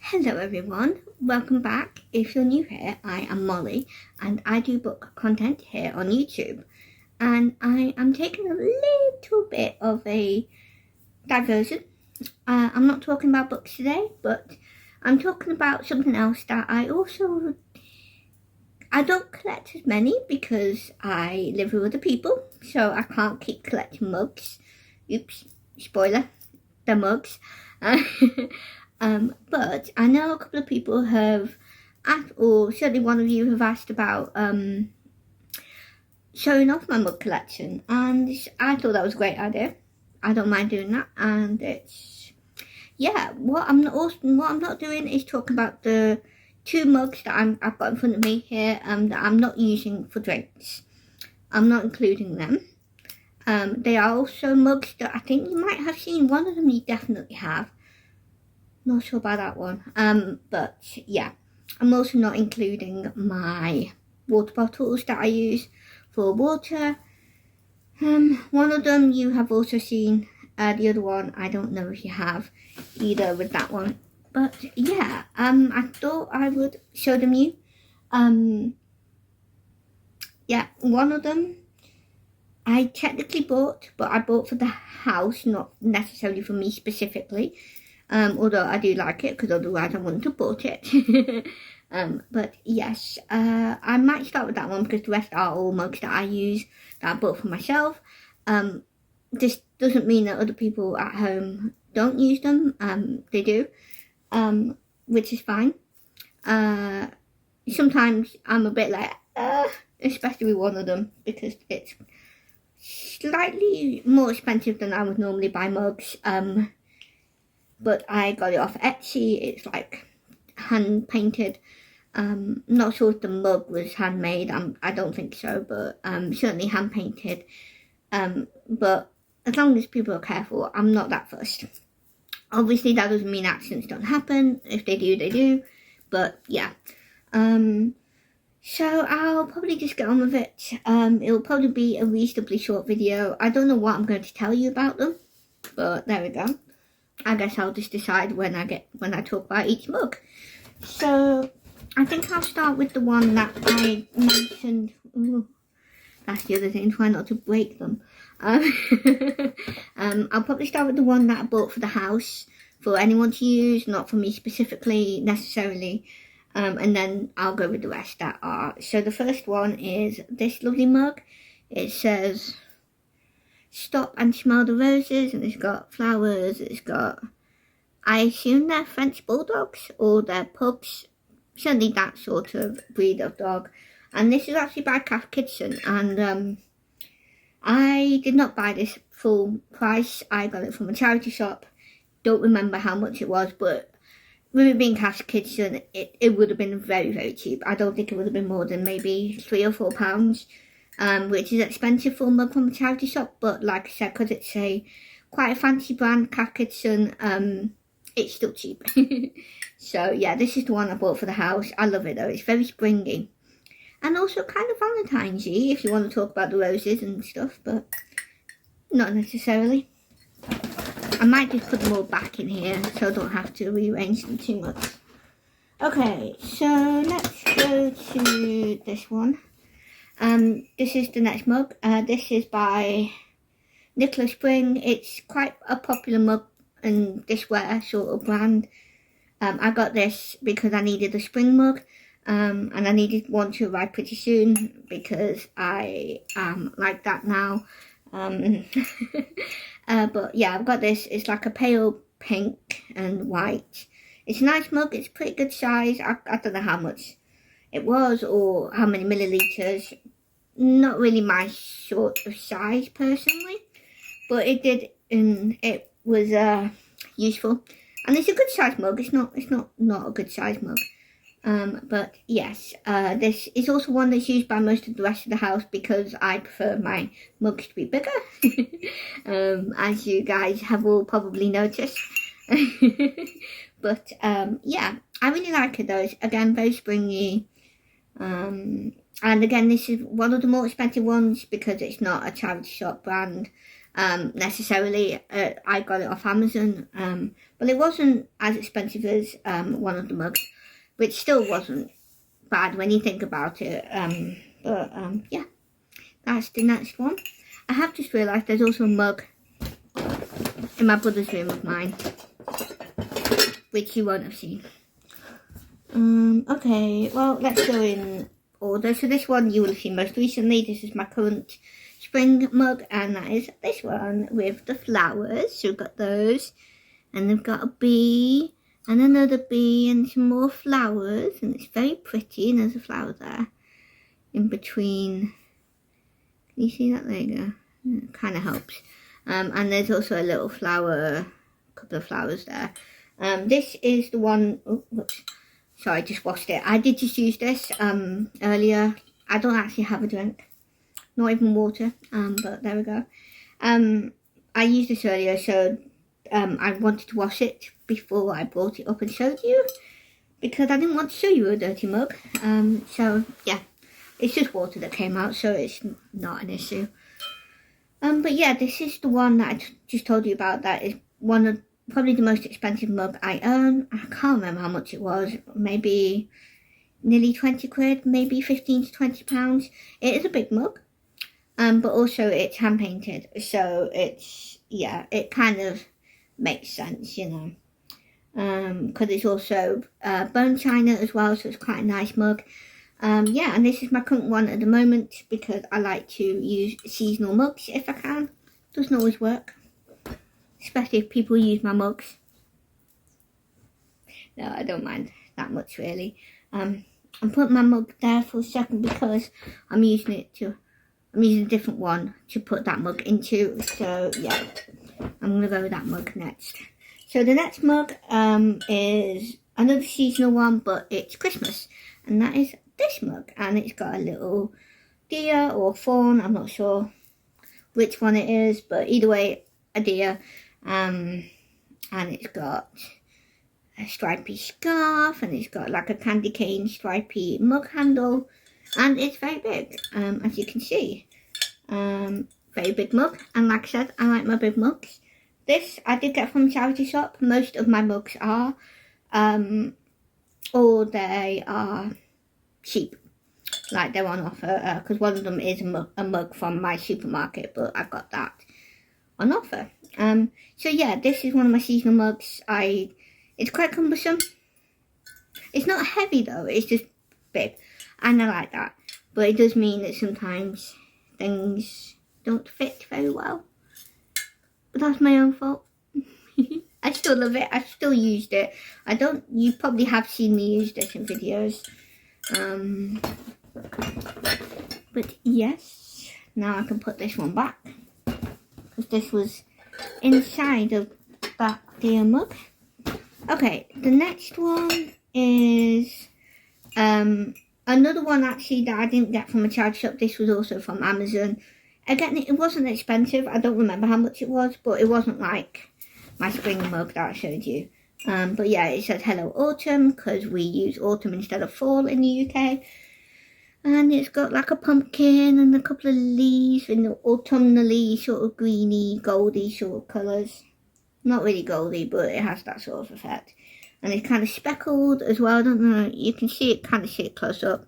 Hello everyone, welcome back. If you're new here, I am Molly and I do book content here on YouTube. And I am taking a little bit of a diversion. I'm not talking about books today, but I'm talking about something else that I don't collect as many because I live with other people, so I can't keep collecting mugs. Oops, spoiler, the mugs. But I know a couple of people have asked, or certainly one of you have asked about showing off my mug collection, and I thought that was a great idea. I don't mind doing that, and what I'm not doing is talking about the two mugs that I've got in front of me here, that I'm not using for drinks. I'm not including them. They are also mugs that I think you might have seen. One of them you definitely have. Not sure about that one. But yeah, I'm also not including my water bottles that I use for water. One of them you have also seen. The other one, I don't know if you have either with that one. But yeah, I thought I would show them you. Yeah, one of them I technically bought, but I bought for the house, not necessarily for me specifically. Although I do like it, because otherwise I wouldn't have bought it. But yes, I might start with that one because the rest are all mugs that I use, that I bought for myself. This doesn't mean that other people at home don't use them. They do, which is fine. Sometimes I'm a bit like, especially with one of them, because it's slightly more expensive than I would normally buy mugs. But I got it off Etsy. It's like hand painted. Not sure if the mug was handmade. I don't think so, but certainly hand painted. But as long as people are careful, I'm not that fussed. Obviously, that doesn't mean accidents don't happen. If they do, they do. But yeah. So I'll probably just get on with it. It'll probably be a reasonably short video. I don't know what I'm going to tell you about them, but there we go. I guess I'll just decide when I talk about each mug. So I think I'll start with the one that I mentioned. Ooh, that's the other thing, try not to break them. I'll probably start with the one that I bought for the house, for anyone to use, not for me specifically necessarily. And then I'll go with the rest that are. So the first one is this lovely mug. It says, "Stop and smell the roses," and it's got flowers. It's got, I assume they're French bulldogs or they're pugs, certainly that sort of breed of dog. And this is actually by Cath Kidston, and I did not buy this full price. I got it from a charity shop. Don't remember how much it was, but with it being Cath Kidston, it would have been very, very cheap. I don't think it would have been more than maybe £3 or £4. Which is expensive for a mug from a charity shop, but like I said, because it's quite a fancy brand, Cath Kidston, it's still cheap. So yeah, this is the one I bought for the house. I love it though, it's very springy. And also kind of Valentine's-y, if you want to talk about the roses and stuff, but not necessarily. I might just put them all back in here, so I don't have to rearrange them too much. Okay, so let's go to this one. This is the next mug. This is by Nicola Spring. It's quite a popular mug and dishware sort of brand. I got this because I needed a spring mug, and I needed one to arrive pretty soon because I am like that now. But yeah, I've got this. It's like a pale pink and white. It's a nice mug. It's pretty good size. I don't know how much it was or how many milliliters. Not really my sort of size personally, but it did, and it was useful. And it's a good size mug. It's not a good size mug. But yes, this is also one that's used by most of the rest of the house because I prefer my mugs to be bigger, as you guys have all probably noticed. But yeah, I really like it though. It's, again, very springy. And again, this is one of the more expensive ones because it's not a charity shop brand. necessarily. I got it off Amazon, but it wasn't as expensive as one of the mugs, which still wasn't bad when you think about it. But yeah, that's the next one. I have just realised there's also a mug in my brother's room of mine, which you won't have seen. Okay, well, let's go in order. So this one you will have seen most recently. This is my current spring mug, and that is this one with the flowers. So we've got those, and they've got a bee and another bee and some more flowers, and it's very pretty, and there's a flower there in between. Can you see that? There you go. It kind of helps. And there's also a little flower, a couple of flowers there. This is the one, oh, whoops, sorry, I just washed it. I did just use this earlier. I don't actually have a drink, not even water, but there we go. I used this earlier, so I wanted to wash it before I brought it up and showed you, because I didn't want to show you a dirty mug. So yeah, it's just water that came out, so it's not an issue. But yeah, this is the one that I just told you about. That is one of probably the most expensive mug I own. I can't remember how much it was. Maybe nearly 20 quid, maybe 15 to 20 pounds. It is a big mug, but also it's hand painted. So it's, yeah, it kind of makes sense, you know. Because it's also bone china as well, so it's quite a nice mug. Yeah, and this is my current one at the moment because I like to use seasonal mugs if I can. Doesn't always work, especially if people use my mugs. No, I don't mind that much really. I'm putting my mug there for a second because I'm using a different one to put that mug into. So yeah, I'm gonna go with that mug next. So the next mug is another seasonal one, but it's Christmas, and that is this mug, and it's got a little deer or fawn, I'm not sure which one it is, but either way, a deer, and it's got a stripy scarf, and it's got like a candy cane stripy mug handle, and it's very big, as you can see. Very big mug, and like I said, I like my big mugs. This I did get from a charity shop. Most of my mugs are, or they are cheap, like they're on offer, because one of them is a mug from my supermarket, but I got that on offer. So yeah, this is one of my seasonal mugs. It's quite cumbersome. It's not heavy though, it's just big, and I like that, but it does mean that sometimes things don't fit very well, but that's my own fault. I still love it, I still used it. You probably have seen me use this in videos. But yes, now I can put this one back because this was inside of that deer mug. Okay, the next one is another one actually that I didn't get from a charity shop. This was also from Amazon. Again, it wasn't expensive. I don't remember how much it was, but it wasn't like my spring mug that I showed you. But yeah, it says Hello Autumn because we use autumn instead of fall in the UK. And it's got like a pumpkin and a couple of leaves in the autumnally sort of greeny, goldy sort of colours. Not really goldy, but it has that sort of effect. And it's kind of speckled as well. I don't know, you can see it, kind of see it close up.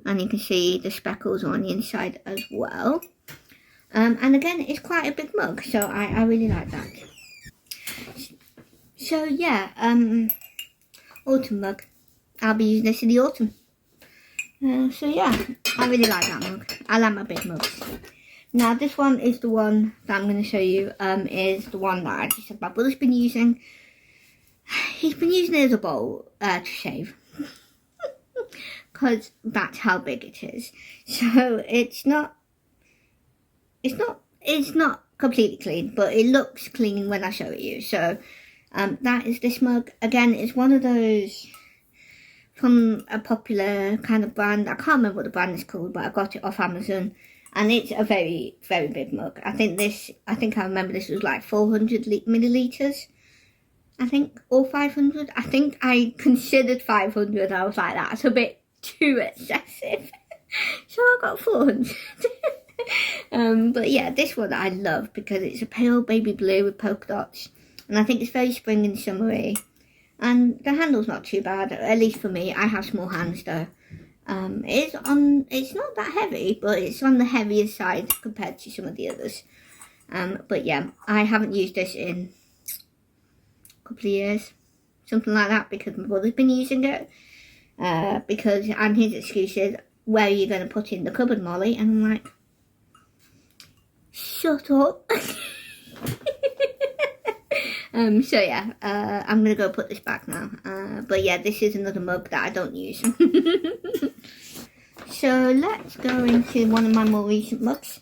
And you can see the speckles on the inside as well. And again, it's quite a big mug, so I really like that. So yeah, autumn mug. I'll be using this in the autumn. So yeah, I really like that mug. I like my big mugs. Now this one is the one that I'm going to show you. Is the one that I just said my brother's been using. He's been using it as a bowl to shave. Because that's how big it is. So it's not completely clean, but it looks clean when I show it you. So that is this mug. Again, it's one of those from a popular kind of brand. I can't remember what the brand is called, but I got it off Amazon, and it's a very, very big mug. I think I remember this was like 400 milliliters, I think, or 500. I think I considered 500. I was like, that's a bit too excessive. So I got 400. But yeah, this one I love because it's a pale baby blue with polka dots, and I think it's very spring and summery. And the handle's not too bad, at least for me. I have small hands though. It's not that heavy, but it's on the heavier side compared to some of the others. But yeah, I haven't used this in a couple of years, something like that, because my brother's been using it. And his excuse is, where are you going to put it in the cupboard, Molly? And I'm like, shut up. So yeah, I'm going to go put this back now. But yeah, this is another mug that I don't use. So let's go into one of my more recent mugs.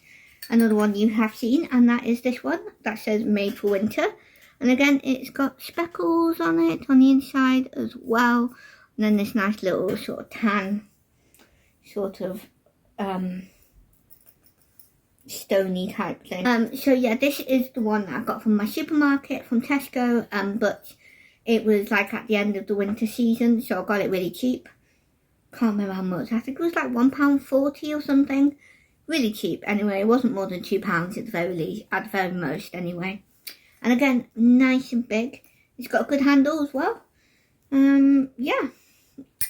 Another one you have seen, and that is this one that says made for winter. And again, it's got speckles on it on the inside as well. And then this nice little sort of tan, sort of stony type thing. So yeah, this is the one that I got from my supermarket, from Tesco, but it was like at the end of the winter season, so I got it really cheap. Can't remember how much. I think it was like £1.40 or something. Really cheap. Anyway, it wasn't more than £2 at the very least, at the very most anyway. And again, nice and big. It's got a good handle as well. Yeah.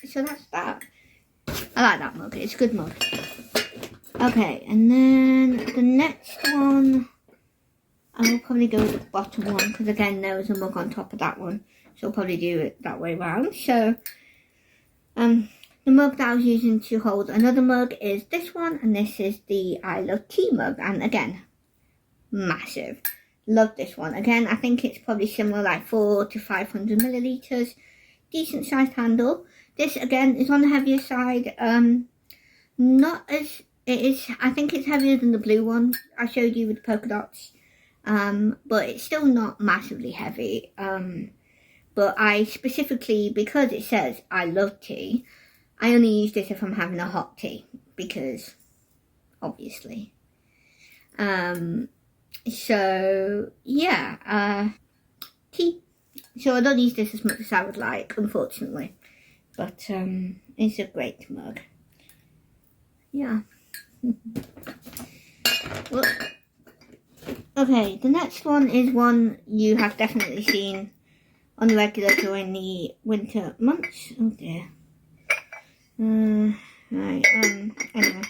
So that's that. I like that mug. It's a good mug. Okay, and then the next one, I will probably go with the bottom one, because again, there was a mug on top of that one. So I'll probably do it that way around. So, the mug that I was using to hold another mug is this one, and this is the I Love Tea mug, and again, massive. Love this one. Again, I think it's probably similar, like 400 to 500 millilitres. Decent sized handle. This again is on the heavier side. Not as, it is, I think it's heavier than the blue one I showed you with the polka dots. But it's still not massively heavy. But I specifically, because it says I love tea, I only use this if I'm having a hot tea, because obviously. So yeah, tea. So I don't use this as much as I would like, unfortunately. But it's a great mug. Yeah. Well, okay, the next one is one you have definitely seen on the regular during the winter months. Oh dear. Right, anyway.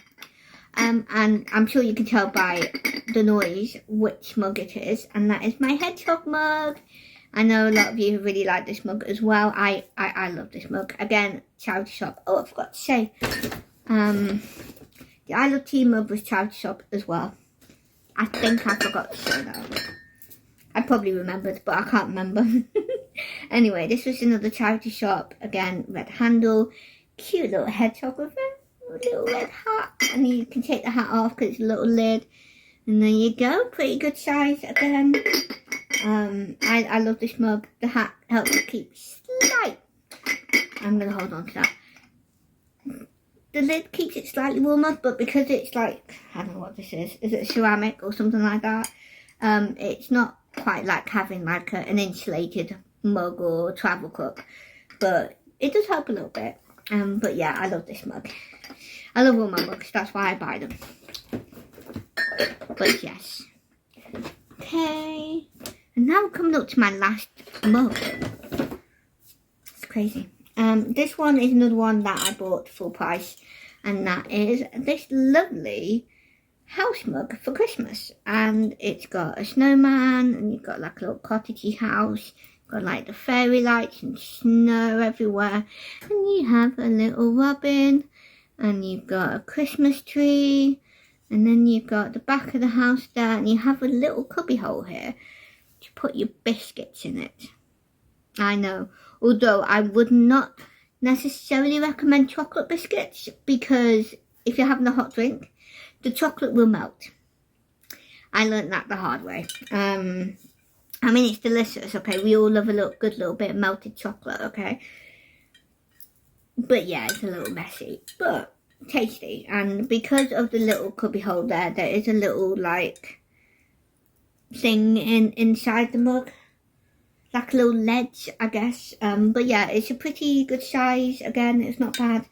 And I'm sure you can tell by the noise which mug it is, and that is my hedgehog mug. I know a lot of you really like this mug as well. I love this mug. Again, charity shop. Oh, I forgot to say. The I Love Tea mug was charity shop as well. I think I forgot to say that. I probably remembered, but I can't remember. Anyway, this was another charity shop. Again, red handle. Cute little hedgehog with a little red hat. And you can take the hat off because it's a little lid. And there you go. Pretty good size again. I love this mug. The hat helps it keep slight. I'm going to hold on to that. The lid keeps it slightly warmer, but because it's like, I don't know what this is. Is it ceramic or something like that? It's not quite like having like an insulated mug or travel cup. But it does help a little bit. But yeah, I love this mug. I love all my mugs. That's why I buy them. But yes. Okay. And now we're coming up to my last mug. It's crazy. This one is another one that I bought full price, and that is this lovely house mug for Christmas. And it's got a snowman, and you've got like a little cottagey house, got like the fairy lights and snow everywhere, and you have a little robin, and you've got a Christmas tree, and then you've got the back of the house there, and you have a little cubby hole here to put your biscuits in it. I know, although I would not necessarily recommend chocolate biscuits, because if you're having a hot drink, the chocolate will melt. I learnt that the hard way. I mean, it's delicious, okay? We all love a good little bit of melted chocolate, okay? But yeah, it's a little messy, but tasty. And because of the little cubby hole there, there is a little, like, thing inside the mug. Like a little ledge, I guess. But yeah, it's a pretty good size. Again, it's not bad.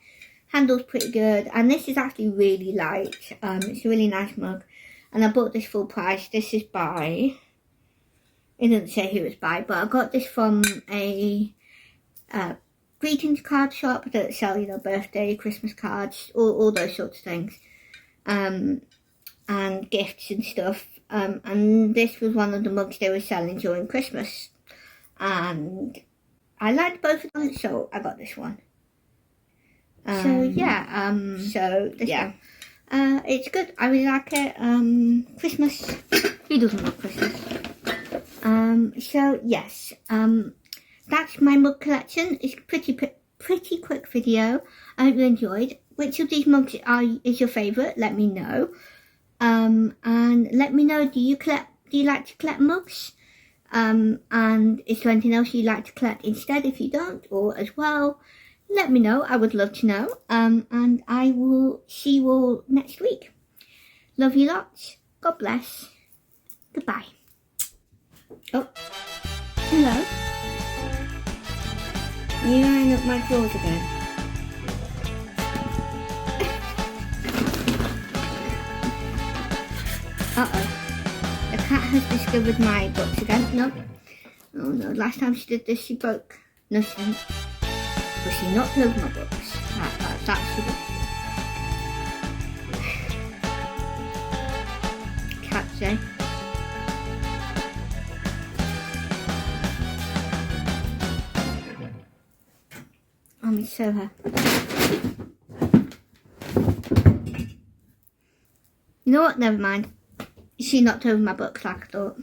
Handle's pretty good, and this is actually really light. It's a really nice mug, and I bought this full price. This is by, it doesn't say who it's by, but I got this from a greetings card shop that sell, you know, birthday, Christmas cards, all those sorts of things, and gifts and stuff. And this was one of the mugs they were selling during Christmas, and I liked both of them, so I got this one. So yeah, it's good. I really like it. Christmas. Who doesn't love Christmas? So yes, that's my mug collection. It's pretty quick video. I hope you enjoyed. Which of these mugs is your favourite? Let me know. And let me know, do you like to collect mugs? And is there anything else you'd like to collect instead if you don't, or as well? Let me know. I would love to know. And I will see you all next week. Love you lots. God bless. Goodbye. Oh, hello. You're eyeing up my drawers again. Uh-oh. The cat has discovered my books again. No. Oh no, last time she did this, she broke. No, she didn't. But she knocked over my books. That she did. Cats, eh? Let me show her. You know what? Never mind. She knocked over my books like I thought.